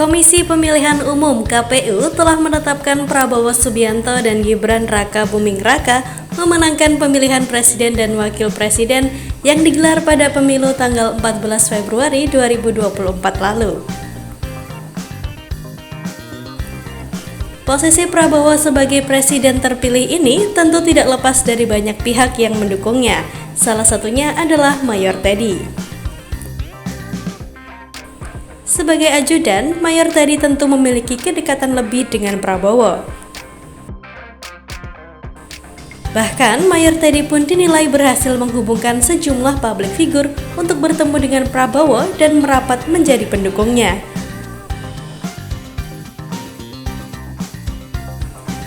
Komisi Pemilihan Umum (KPU) telah menetapkan Prabowo Subianto dan Gibran Raka Buming Raka memenangkan pemilihan presiden dan wakil presiden yang digelar pada pemilu tanggal 14 Februari 2024 lalu. Posisi Prabowo sebagai presiden terpilih ini tentu tidak lepas dari banyak pihak yang mendukungnya. Salah satunya adalah Mayor Teddy. Sebagai ajudan, Mayor Teddy tentu memiliki kedekatan lebih dengan Prabowo. Bahkan, Mayor Teddy pun dinilai berhasil menghubungkan sejumlah publik figur untuk bertemu dengan Prabowo dan merapat menjadi pendukungnya.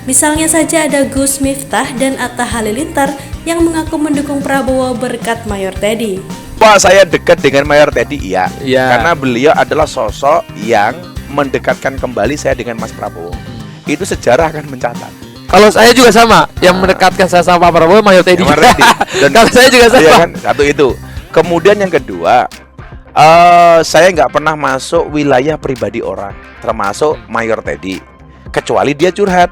Misalnya saja ada Gus Miftah dan Atta Halilintar yang mengaku mendukung Prabowo berkat Mayor Teddy. Wah, saya dekat dengan Mayor Teddy, iya. Karena Ya. beliau adalah sosok yang mendekatkan kembali saya dengan Mas Prabowo. Itu sejarah akan mencatat. Kalau saya juga sama, yang mendekatkan saya sama Pak Prabowo, Mayor Teddy. Mayor Teddy. Dan kalau saya juga sama. iya kan? Satu itu. Kemudian yang kedua, saya nggak pernah masuk wilayah pribadi orang, termasuk Mayor Teddy, kecuali dia curhat.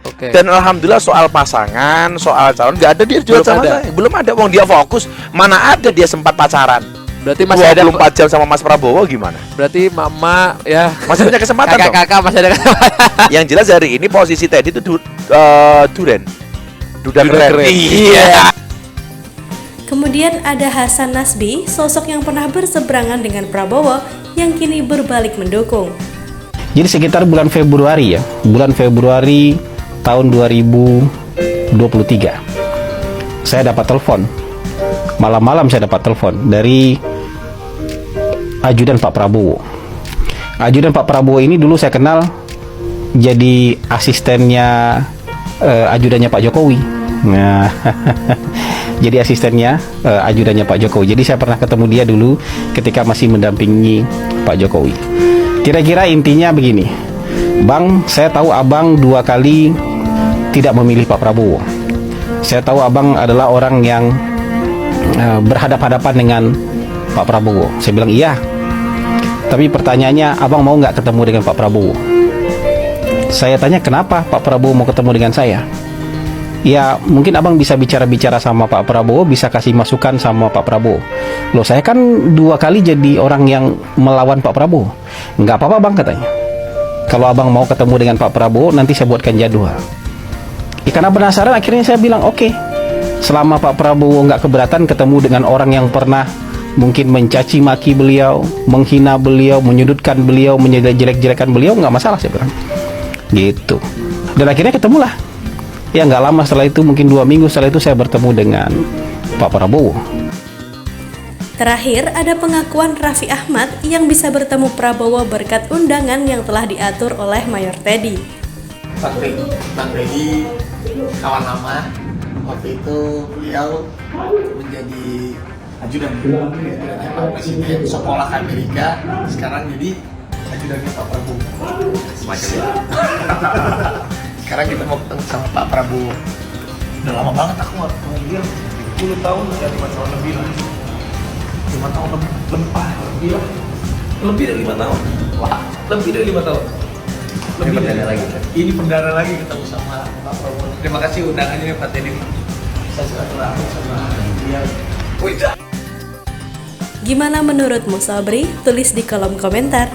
Oke. Dan alhamdulillah soal pasangan, soal calon nggak ada dia curhat sama saya. Belum ada, wong dia fokus. Mana ada dia sempat pacaran. Berarti masih ada 24 jam sama Mas Prabowo gimana? Berarti mama ya Masih punya kesempatan dong. kakak-kakak masih ada kesempatan. Yang jelas hari ini posisi Teddy itu duren. Duda keren. Iya. Kemudian ada Hasan Nasbi, sosok yang pernah berseberangan dengan Prabowo yang kini berbalik mendukung. Jadi sekitar bulan Februari tahun 2023 saya dapat telepon. Malam-malam saya dapat telepon dari ajudan Pak Prabowo. Ajudan Pak Prabowo ini dulu saya kenal jadi asistennya ajudannya Pak Jokowi. Nah, jadi asistennya ajudannya Pak Jokowi. Jadi saya pernah ketemu dia dulu ketika masih mendampingi Pak Jokowi. Kira-kira intinya begini, Bang, saya tahu Abang 2 kali tidak memilih Pak Prabowo. Saya tahu Abang adalah orang yang berhadapan-hadapan dengan Pak Prabowo. Saya bilang iya. Tapi pertanyaannya, Abang mau nggak ketemu dengan Pak Prabowo? Saya tanya, kenapa Pak Prabowo mau ketemu dengan saya? Ya, mungkin Abang bisa bicara-bicara sama Pak Prabowo, bisa kasih masukan sama Pak Prabowo. Loh, saya kan 2 kali jadi orang yang melawan Pak Prabowo. Nggak apa-apa Bang, katanya. Kalau Abang mau ketemu dengan Pak Prabowo, nanti saya buatkan jadwal. Karena penasaran, akhirnya saya bilang oke. Selama Pak Prabowo nggak keberatan ketemu dengan orang yang pernah mungkin mencaci maki beliau, menghina beliau, menyudutkan beliau, menjelek-jelekan beliau, nggak masalah, saya bilang gitu. Dan akhirnya ketemulah. Ya nggak lama setelah itu, mungkin 2 minggu setelah itu saya bertemu dengan Pak Prabowo. Terakhir, ada pengakuan Raffi Ahmad yang bisa bertemu Prabowo berkat undangan yang telah diatur oleh Mayor Teddy. Bang Teddy kawan lama, waktu itu beliau menjadi ajudan Pak Presiden, sekolah Amerika, sekarang jadi ajudannya Pak Prabowo. Semacam itu. Sekarang kita mau ketemu sama Pak Prabowo. Udah lama banget aku nggak ketemu dia, 10 tahun ya, 5 tahun lebih lah. 5 tahun lebih lah. Lebih dari 5 tahun. Wah, lebih dari 5 tahun. Lebih dari lagi. Ini perdana lagi ketemu sama Pak Prabowo. Terima kasih undangannya Pak Teddy. Saya silaturahmi sama dia. Gimana menurutmu, Sabri? Tulis di kolom komentar.